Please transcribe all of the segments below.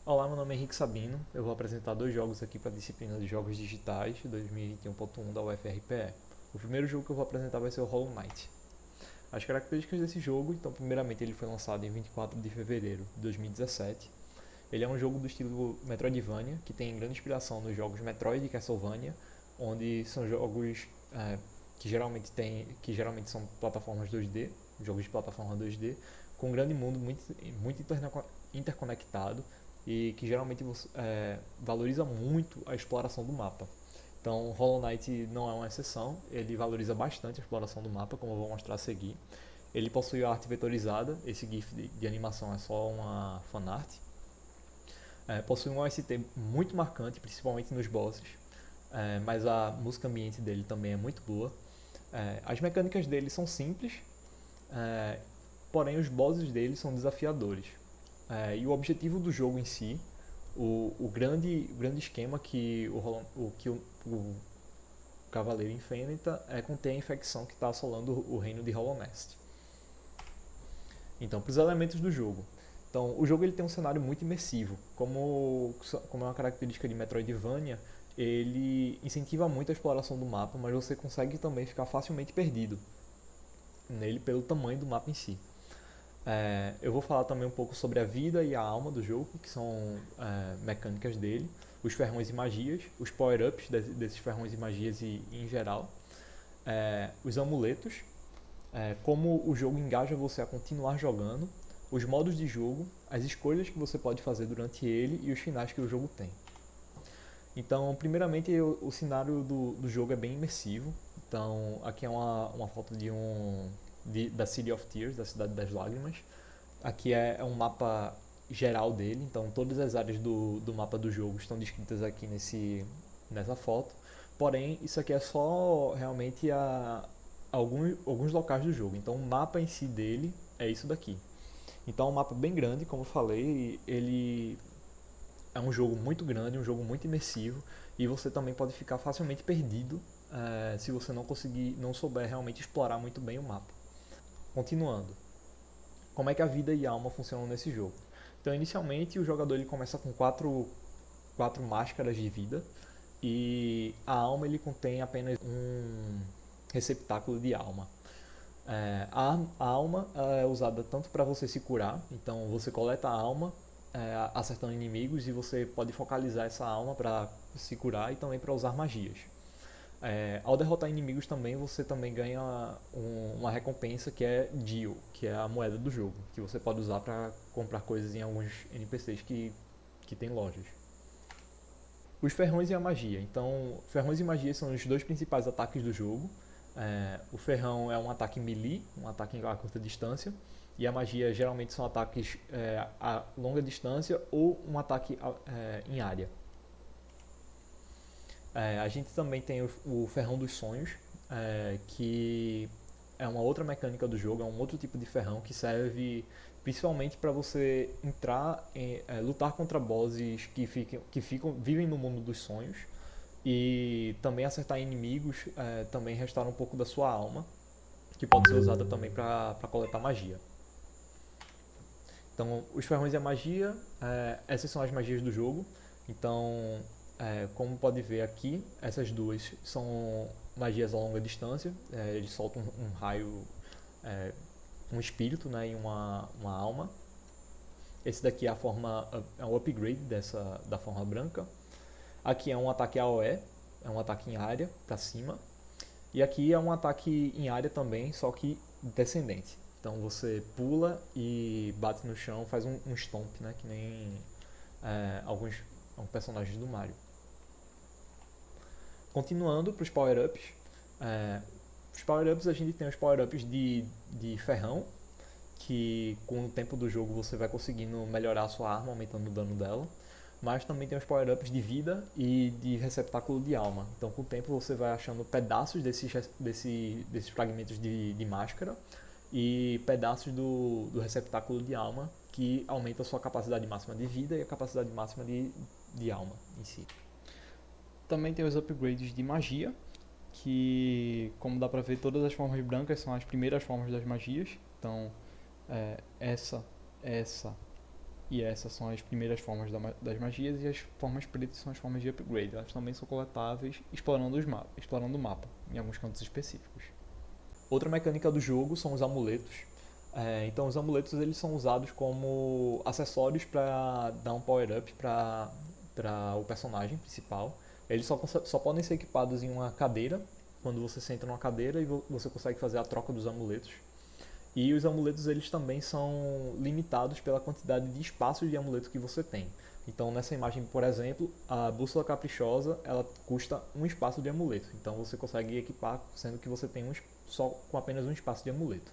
Olá, meu nome é Henrique Sabino. Eu vou apresentar dois jogos aqui para a disciplina de Jogos Digitais 2021.1 da UFRPE. O primeiro jogo que eu vou apresentar vai ser o Hollow Knight. As características desse jogo, então, primeiramente ele foi lançado em 24 de fevereiro de 2017. Ele é um jogo do estilo Metroidvania, que tem grande inspiração nos jogos Metroid e Castlevania, onde são jogos que geralmente são plataformas 2D, jogos de plataforma 2D, com um grande mundo muito interconectado e que geralmente valoriza muito a exploração do mapa. Então, Hollow Knight não é uma exceção, ele valoriza bastante a exploração do mapa, como eu vou mostrar a seguir. Ele possui a arte vetorizada, esse GIF de animação é só uma fanart. Possui um OST muito marcante, principalmente nos bosses, mas a música ambiente dele também é muito boa. As mecânicas dele são simples, é, porém os bosses dele são desafiadores. E o objetivo do jogo em si, o grande esquema que o Cavaleiro enfrenta é conter a infecção que está assolando o reino de Hollow Nest. Então, para os elementos do jogo. Então, o jogo ele tem um cenário muito imersivo. Como é uma característica de Metroidvania, ele incentiva muito a exploração do mapa, mas você consegue também ficar facilmente perdido nele pelo tamanho do mapa em si. Eu vou falar também um pouco sobre a vida e a alma do jogo, que são mecânicas dele, os ferrões e magias, os power-ups desses ferrões e magias e em geral, os amuletos, como o jogo engaja você a continuar jogando, os modos de jogo, as escolhas que você pode fazer durante ele e os finais que o jogo tem. Então, primeiramente, o cenário do jogo é bem imersivo. Então, aqui é uma foto da City of Tears, da Cidade das Lágrimas. Aqui é um mapa geral dele, então todas as áreas do mapa do jogo estão descritas aqui nessa foto. Porém, isso aqui é só realmente alguns locais do jogo. Então, o mapa em si dele é isso daqui. Então, é um mapa bem grande, como eu falei, ele é um jogo muito grande, um jogo muito imersivo e você também pode ficar facilmente perdido se você não souber realmente explorar muito bem o mapa. Continuando, como é que a vida e a alma funcionam nesse jogo? Então, inicialmente, o jogador ele começa com quatro máscaras de vida e a alma ele contém apenas um receptáculo de alma. A alma é usada tanto para você se curar, então você coleta a alma acertando inimigos e você pode focalizar essa alma para se curar e também para usar magias. Ao derrotar inimigos também você também ganha uma recompensa que é Dio, que é a moeda do jogo, que você pode usar para comprar coisas em alguns NPCs que tem lojas. Os ferrões e a magia. Então, ferrões e magia são os dois principais ataques do jogo. O ferrão é um ataque melee, um ataque a curta distância, e a magia geralmente são ataques a longa distância ou um ataque em área. A gente também tem o ferrão dos sonhos, que é uma outra mecânica do jogo, é um outro tipo de ferrão que serve principalmente para você lutar contra bosses vivem no mundo dos sonhos e também acertar inimigos, também restaura um pouco da sua alma, que pode ser usada também para coletar magia. Então, os ferrões e a magia, essas são as magias do jogo. Então, como pode ver aqui, essas duas são magias a longa distância. Eles soltam um raio, um espírito, né, e uma alma. Esse daqui é um upgrade da forma branca. Aqui é um ataque AOE, é um ataque em área, para cima. E aqui é um ataque em área também, só que descendente. Então você pula e bate no chão, faz um stomp, né? Que nem alguns personagens do Mario. Continuando para os power-ups. Os power-ups a gente tem os power-ups de ferrão, que com o tempo do jogo você vai conseguindo melhorar a sua arma, aumentando o dano dela. Mas também tem os power-ups de vida e de receptáculo de alma. Então com o tempo você vai achando pedaços desses fragmentos de máscara e pedaços do receptáculo de alma que aumenta a sua capacidade máxima de vida e a capacidade máxima de alma em si. Também tem os upgrades de magia, que como dá pra ver todas as formas brancas são as primeiras formas das magias. Então essa E essas são as primeiras formas das magias, e as formas pretas são as formas de upgrade. Elas também são coletáveis explorando o mapa, em alguns cantos específicos. Outra mecânica do jogo são os amuletos. Então os amuletos eles são usados como acessórios para dar um power-up para o personagem principal. Eles só podem ser equipados em uma cadeira, quando você senta numa cadeira e você consegue fazer a troca dos amuletos. E os amuletos eles também são limitados pela quantidade de espaços de amuleto que você tem. Então nessa imagem, por exemplo, a bússola caprichosa ela custa um espaço de amuleto. Então você consegue equipar sendo que você tem só com apenas um espaço de amuleto.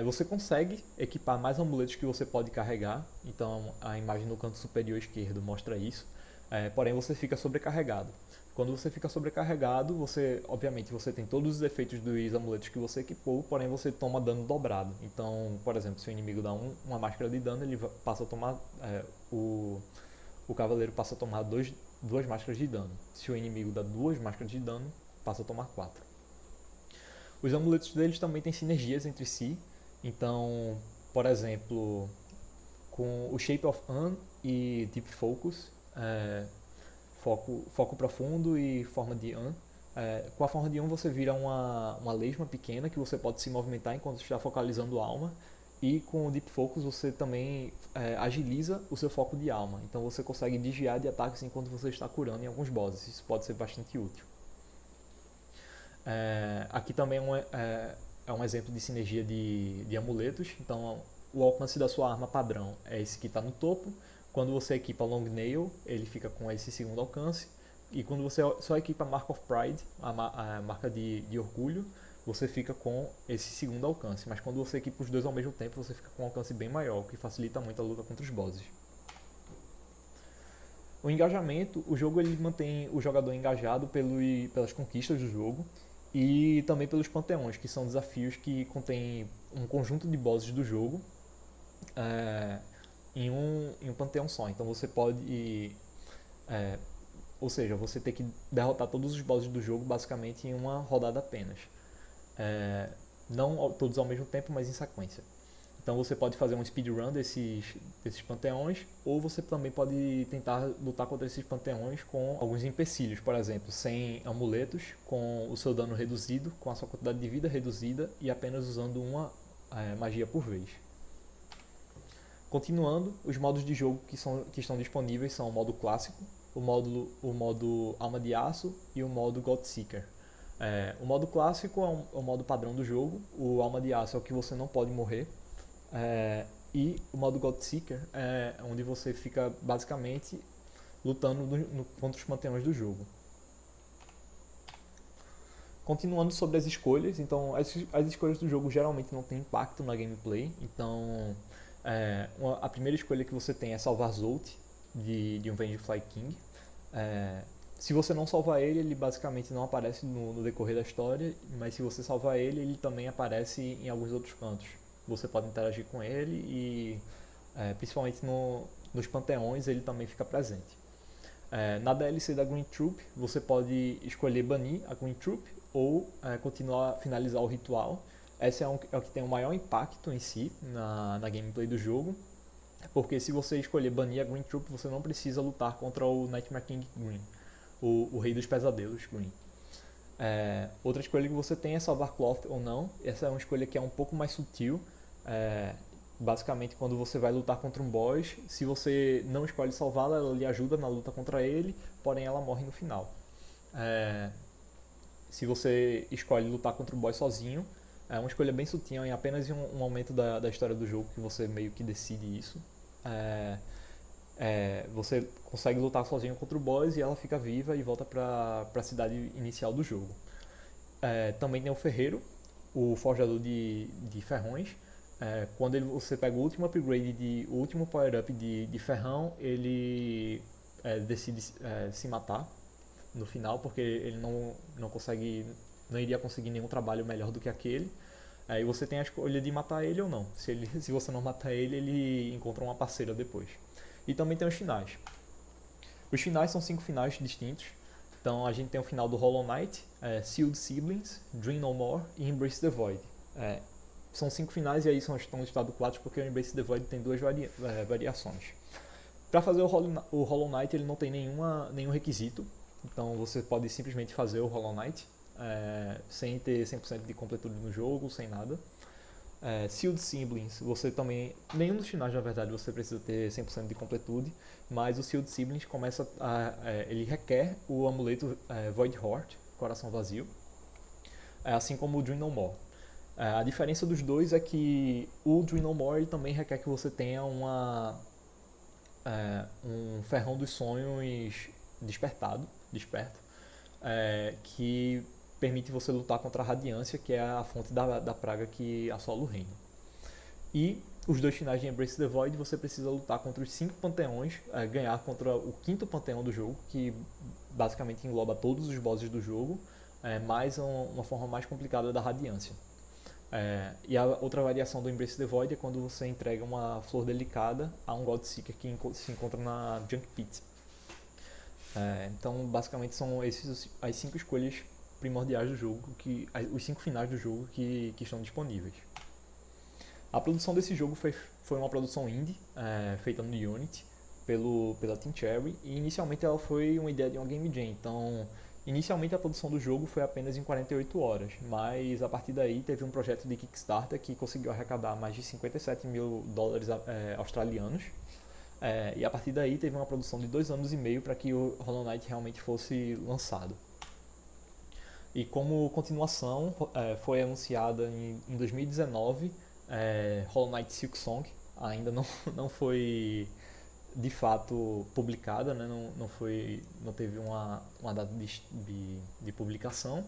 Você consegue equipar mais amuletos que você pode carregar. Então a imagem no canto superior esquerdo mostra isso. Porém você fica sobrecarregado. Quando você fica sobrecarregado, obviamente você tem todos os efeitos dos amuletos que você equipou, porém você toma dano dobrado. Então, por exemplo, se o inimigo dá uma máscara de dano, ele passa a tomar o cavaleiro passa a tomar duas máscaras de dano. Se o inimigo dá 2 máscaras de dano, passa a tomar 4. Os amuletos deles também têm sinergias entre si. Então, por exemplo, com o Shape of An e Deep Focus, foco profundo e forma de An. Com a forma de An você vira uma lesma pequena que você pode se movimentar enquanto está focalizando a alma. E com o Deep Focus você também agiliza o seu foco de alma. Então você consegue desviar de ataques enquanto você está curando em alguns bosses. Isso pode ser bastante útil. Aqui também é um exemplo de sinergia de amuletos. Então o alcance da sua arma padrão é esse que está no topo. Quando você equipa Long Nail, ele fica com esse segundo alcance. E quando você só equipa Mark of Pride, a marca de orgulho, você fica com esse segundo alcance. Mas quando você equipa os dois ao mesmo tempo, você fica com um alcance bem maior, o que facilita muito a luta contra os bosses. O engajamento, o jogo ele mantém o jogador engajado pelas conquistas do jogo e também pelos panteões, que são desafios que contêm um conjunto de bosses do jogo em um panteão só. Então você pode, ou seja, você tem que derrotar todos os bosses do jogo basicamente em uma rodada apenas. Não todos ao mesmo tempo, mas em sequência. Então você pode fazer um speedrun desses panteões, ou você também pode tentar lutar contra esses panteões com alguns empecilhos, por exemplo, sem amuletos, com o seu dano reduzido, com a sua quantidade de vida reduzida e apenas usando uma magia por vez. Continuando, os modos de jogo que estão disponíveis são o modo clássico, o modo Alma de Aço e o modo Godseeker. O modo clássico é o modo padrão do jogo, o Alma de Aço é o que você não pode morrer, e o modo Godseeker é onde você fica basicamente lutando contra os panteões do jogo. Continuando sobre as escolhas, então as escolhas do jogo geralmente não têm impacto na gameplay, então a primeira escolha que você tem é salvar Zolt de um Vengefly King. Se você não salvar ele basicamente não aparece no decorrer da história, mas se você salvar ele também aparece em alguns outros cantos. Você pode interagir com ele e principalmente nos panteões ele também fica presente. Na DLC da Green Troop você pode escolher banir a Green Troop ou continuar a finalizar o ritual. Esse é o que tem o maior impacto em si na gameplay do jogo, porque se você escolher banir a Green Troop você não precisa lutar contra o Nightmare King Green, o Rei dos Pesadelos Green. Outra escolha que você tem é salvar Cloth ou não. Essa é uma escolha que é um pouco mais sutil. Basicamente, quando você vai lutar contra um boss, se você não escolhe salvá-la, ela lhe ajuda na luta contra ele, porém ela morre no final. Se você escolhe lutar contra o boss sozinho, é uma escolha bem sutil, em apenas um momento da história do jogo que você meio que decide isso. Você consegue lutar sozinho contra o boss e ela fica viva e volta para a cidade inicial do jogo. Também tem o ferreiro, o forjador de ferrões. Quando você pega o último upgrade, o último power up de ferrão, ele decide se matar no final, porque ele não iria conseguir nenhum trabalho melhor do que aquele. Aí você tem a escolha de matar ele ou não. Se você não matar ele encontra uma parceira depois. E também tem os finais. Os finais são 5 finais distintos. Então a gente tem o final do Hollow Knight, Sealed Siblings, Dream No More e Embrace the Void. são 5 finais e aí estão listados 4 porque o Embrace the Void tem duas variações. Para fazer o Hollow Knight ele não tem nenhum requisito, então você pode simplesmente fazer o Hollow Knight sem ter 100% de completude no jogo, sem nada. Sealed Siblings, você também... Nenhum dos finais, na verdade, você precisa ter 100% de completude, mas o Sealed Siblings ele requer o amuleto Void Heart, Coração Vazio, assim como o Dream No More. A diferença dos dois é que o Dream No More ele também requer que você tenha um ferrão dos sonhos desperto, que permite você lutar contra a radiância, que é a fonte da praga que assola o reino. E os dois finais de Embrace the Void você precisa lutar contra os 5 panteões, ganhar contra o 5º panteão do jogo, que basicamente engloba todos os bosses do jogo, mais uma forma mais complicada da radiância. E a outra variação do Embrace the Void é quando você entrega uma flor delicada a um God Seeker que se encontra na Junk Pit. Então basicamente são as 5 escolhas primordiais do jogo, os 5 finais do jogo que estão disponíveis. A produção desse jogo foi uma produção indie, feita no Unity pela Team Cherry, e inicialmente ela foi uma ideia de uma Game Jam. Então inicialmente a produção do jogo foi apenas em 48 horas, mas a partir daí teve um projeto de Kickstarter que conseguiu arrecadar mais de 57 mil dólares australianos, e a partir daí teve uma produção de 2 anos e meio para que o Hollow Knight realmente fosse lançado. E como continuação, foi anunciada em 2019 Hollow Knight Silksong. Ainda não foi de fato publicada, né? Não teve uma data de publicação.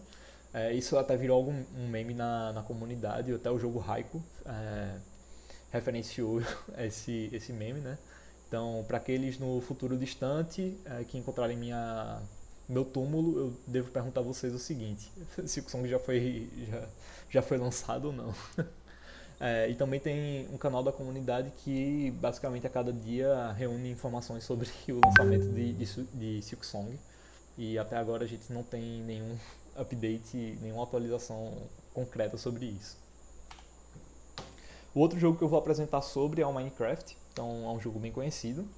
Isso até virou um meme na comunidade, até o jogo Haiku referenciou esse meme, né? Então, para aqueles no futuro distante que encontrarem meu túmulo, eu devo perguntar a vocês o seguinte: se o Silksong já foi lançado ou não. E também tem um canal da comunidade que basicamente a cada dia reúne informações sobre o lançamento de Silksong, e até agora a gente não tem nenhum update, nenhuma atualização concreta sobre isso. O outro jogo que eu vou apresentar sobre é o Minecraft. Então é um jogo bem conhecido.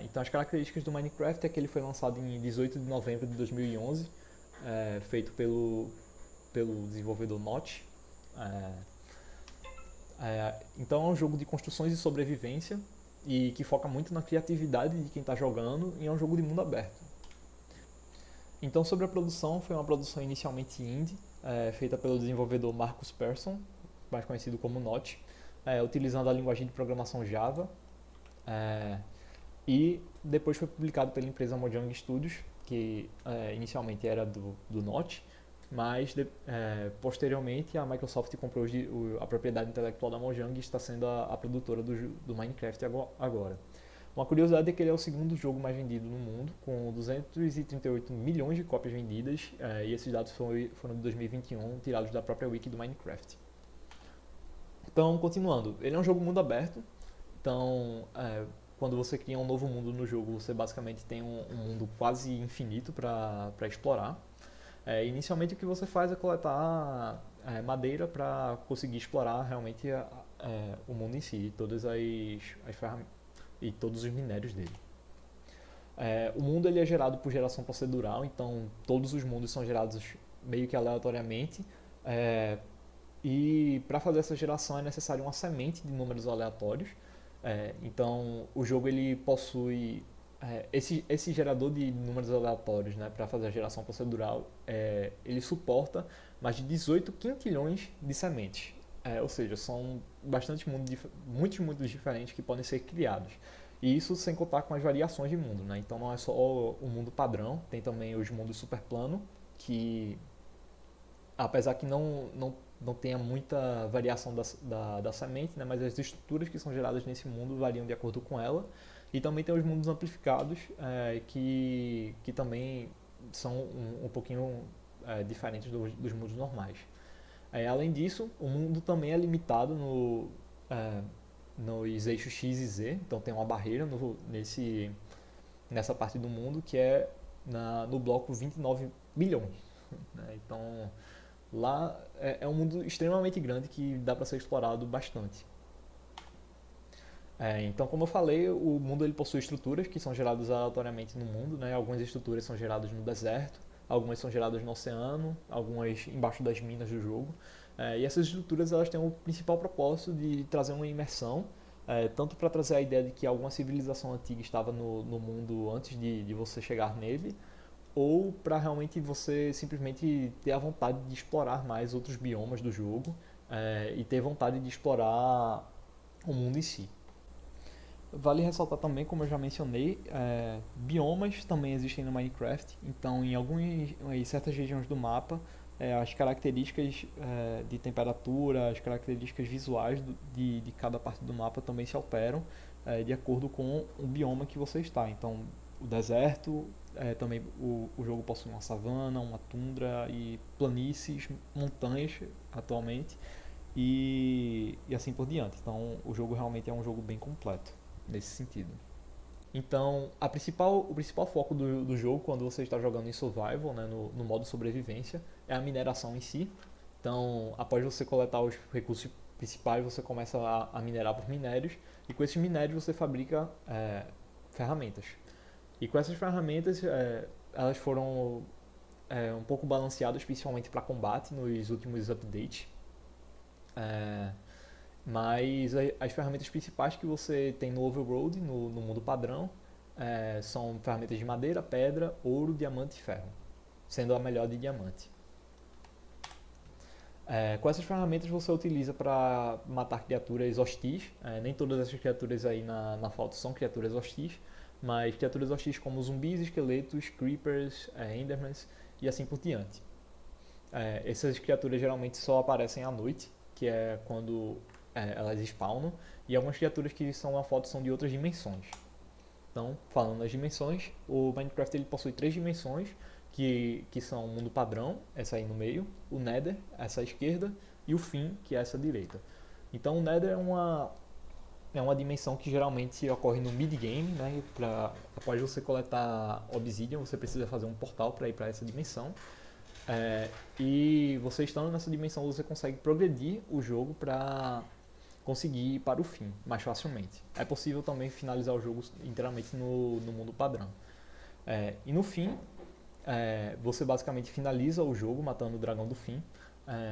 Então as características do Minecraft é que ele foi lançado em 18 de novembro de 2011, feito pelo desenvolvedor Notch. Então é um jogo de construções e sobrevivência e que foca muito na criatividade de quem está jogando, e é um jogo de mundo aberto. Então sobre a produção, foi uma produção inicialmente indie, feita pelo desenvolvedor Marcus Persson, mais conhecido como Notch, utilizando a linguagem de programação Java, e depois foi publicado pela empresa Mojang Studios, que inicialmente era do Notch, mas posteriormente a Microsoft comprou a propriedade intelectual da Mojang e está sendo a produtora do Minecraft agora. Uma curiosidade é que ele é o segundo jogo mais vendido no mundo, com 238 milhões de cópias vendidas, e esses dados foram de 2021, tirados da própria wiki do Minecraft. Então, continuando, ele é um jogo mundo aberto, então quando você cria um novo mundo no jogo, você basicamente tem um mundo quase infinito para explorar. Inicialmente o que você faz é coletar madeira para conseguir explorar realmente o mundo em si, todas as ferramentas e todos os minérios dele. O mundo ele é gerado por geração procedural, então todos os mundos são gerados meio que aleatoriamente, e para fazer essa geração é necessário uma semente de números aleatórios. Então o jogo ele possui esse gerador de números aleatórios, né, para fazer a geração procedural, ele suporta mais de 18 quintilhões de sementes. Ou seja, são muitos mundos diferentes que podem ser criados. E isso sem contar com as variações de mundo, né? Então não é só o mundo padrão, tem também os mundos superplano, que apesar que não tenha muita variação da semente, né, mas as estruturas que são geradas nesse mundo variam de acordo com ela. E também tem os mundos amplificados, que também são um pouquinho diferentes dos mundos normais. Além disso, o mundo também é limitado nos eixos X e Z, então tem uma barreira nessa parte do mundo que é no bloco 29 milhões. Né? Então Lá é um mundo extremamente grande que dá para ser explorado bastante. Então, como eu falei, o mundo ele possui estruturas que são geradas aleatoriamente no mundo, né? Algumas estruturas são geradas no deserto, algumas são geradas no oceano, algumas embaixo das minas do jogo. E essas estruturas elas têm o principal propósito de trazer uma imersão, tanto para trazer a ideia de que alguma civilização antiga estava no mundo antes de você chegar nele, ou para realmente você simplesmente ter a vontade de explorar mais outros biomas do jogo, e ter vontade de explorar o mundo em si. Vale ressaltar também, como eu já mencionei, biomas também existem no Minecraft. Então, em certas regiões do mapa, as características de temperatura, as características visuais de cada parte do mapa também se alteram de acordo com o bioma que você está. Então, o deserto, também o jogo possui uma savana, uma tundra e planícies, montanhas atualmente e assim por diante. Então, o jogo realmente é um jogo bem completo nesse sentido. Então, o principal foco do jogo, quando você está jogando em survival, né, no modo sobrevivência, é a mineração em si. Então, após você coletar os recursos principais, você começa a minerar por minérios, e com esses minérios você fabrica ferramentas. E com essas ferramentas, elas foram um pouco balanceadas, principalmente para combate nos últimos updates. É, Mas as ferramentas principais que você tem no Overworld, no mundo padrão, são ferramentas de madeira, pedra, ouro, diamante e ferro, sendo a melhor de diamante. Com essas ferramentas você utiliza para matar criaturas hostis. Nem todas essas criaturas aí na Fallout são criaturas hostis, mas criaturas hostis como zumbis, esqueletos, creepers, endermans e assim por diante. Essas criaturas geralmente só aparecem à noite, que é quando elas spawnam, e algumas criaturas que são na foto são de outras dimensões. Então, falando das dimensões, o Minecraft ele possui 3 dimensões, que são o mundo padrão, essa aí no meio, o Nether, essa à esquerda, e o fim, que é essa à direita. Então, o Nether é uma dimensão que geralmente ocorre no mid-game, né? Após você coletar Obsidian, você precisa fazer um portal para ir para essa dimensão. E você estando nessa dimensão, você consegue progredir o jogo para conseguir ir para o fim mais facilmente. É possível também finalizar o jogo inteiramente no mundo padrão. E no fim, você basicamente finaliza o jogo matando o dragão do fim,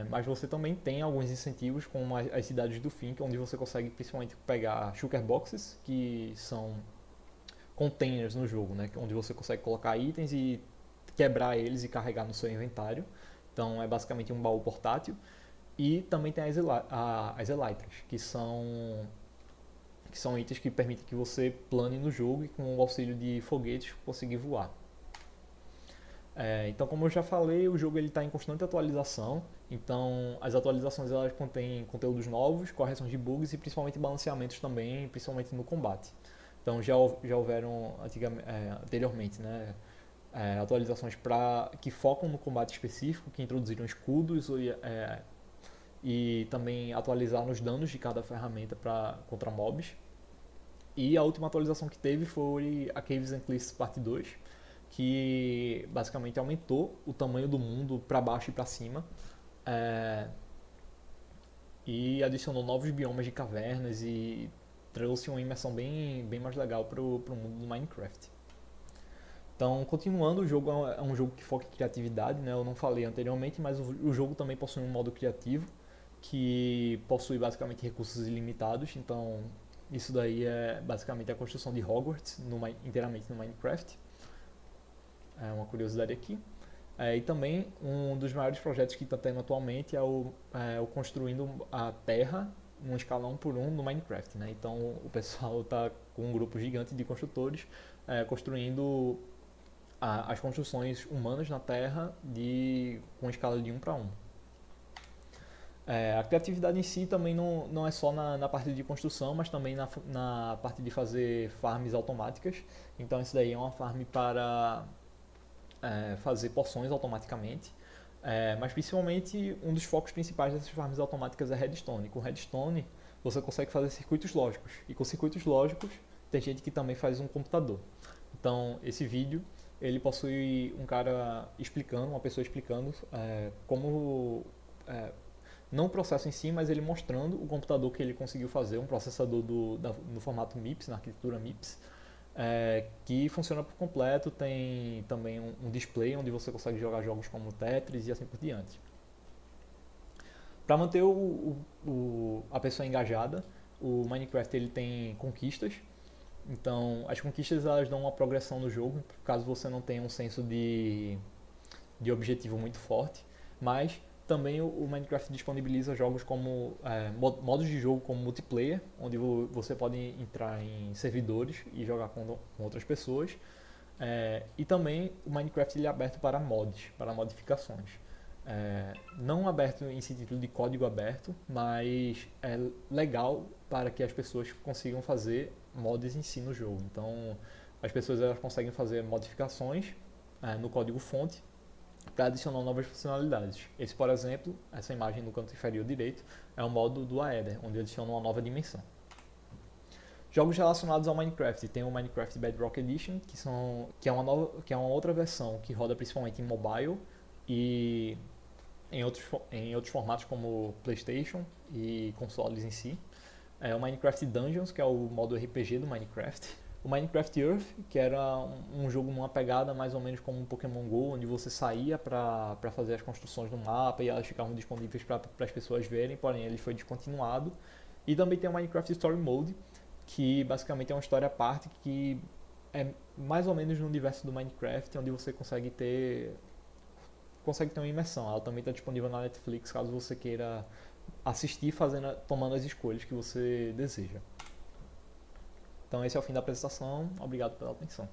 mas você também tem alguns incentivos como as cidades do fim, onde você consegue principalmente pegar shulker boxes, que são containers no jogo, né, onde você consegue colocar itens e quebrar eles e carregar no seu inventário. Então é basicamente um baú portátil. E também tem as elytras, que são itens que permitem que você plane no jogo e com o auxílio de foguetes conseguir voar. Então, como eu já falei, o jogo está em constante atualização. Então, as atualizações elas contêm conteúdos novos, correções de bugs e principalmente balanceamentos também, principalmente no combate. Então, já houveram anteriormente, né, atualizações que focam no combate específico, que introduziram escudos e também atualizaram os danos de cada ferramenta contra mobs. E a última atualização que teve foi a Caves and Cliffs Parte 2, que basicamente aumentou o tamanho do mundo para baixo e para cima, e adicionou novos biomas de cavernas e trouxe uma imersão bem mais legal para o mundo do Minecraft. Então, continuando, o jogo é um jogo que foca em criatividade, né? Eu não falei anteriormente, mas o jogo também possui um modo criativo, que possui basicamente recursos ilimitados. Então, isso daí é basicamente a construção de Hogwarts inteiramente no Minecraft. É uma curiosidade aqui. E também um dos maiores projetos que está tendo atualmente é o construindo a Terra numa escala 1 por 1 no Minecraft, né? Então o pessoal está com um grupo gigante de construtores construindo as construções humanas na Terra com escala de 1 para 1. A criatividade em si também não é só na parte de construção, mas também na parte de fazer farms automáticas. Então isso daí é uma farm para fazer poções automaticamente. Mas principalmente um dos focos principais dessas farms automáticas é redstone. Com redstone você consegue fazer circuitos lógicos. E com circuitos lógicos tem gente que também faz um computador. Então esse vídeo ele possui um cara explicando, uma pessoa explicando como, não o processo em si, mas ele mostrando o computador que ele conseguiu fazer, um processador no formato MIPS, na arquitetura MIPS, que funciona por completo, tem também um display onde você consegue jogar jogos como Tetris e assim por diante. Para manter a pessoa engajada, o Minecraft ele tem conquistas. Então, as conquistas elas dão uma progressão no jogo, caso você não tenha um senso de objetivo muito forte. Mas também o Minecraft disponibiliza jogos como modos de jogo como multiplayer, onde você pode entrar em servidores e jogar com outras pessoas. E também o Minecraft ele é aberto para mods, para modificações. Não aberto em sentido de código aberto, mas é legal para que as pessoas consigam fazer mods em si no jogo. Então, as pessoas elas conseguem fazer modificações no código fonte para adicionar novas funcionalidades. Esse, por exemplo, essa imagem no canto inferior direito é o modo do Aether, onde adiciona uma nova dimensão. Jogos relacionados ao Minecraft, tem o Minecraft Bedrock Edition, que é uma outra versão que roda principalmente em mobile e em outros formatos como PlayStation e consoles em si. O Minecraft Dungeons, que é o modo RPG do Minecraft. O Minecraft Earth, que era um jogo numa pegada mais ou menos como um Pokémon GO, onde você saía para fazer as construções no mapa e elas ficavam disponíveis para as pessoas verem, porém ele foi descontinuado. E também tem o Minecraft Story Mode, que basicamente é uma história à parte que é mais ou menos no universo do Minecraft, onde você consegue ter uma imersão. Ela também está disponível na Netflix, caso você queira assistir tomando as escolhas que você deseja. Então esse é o fim da apresentação. Obrigado pela atenção.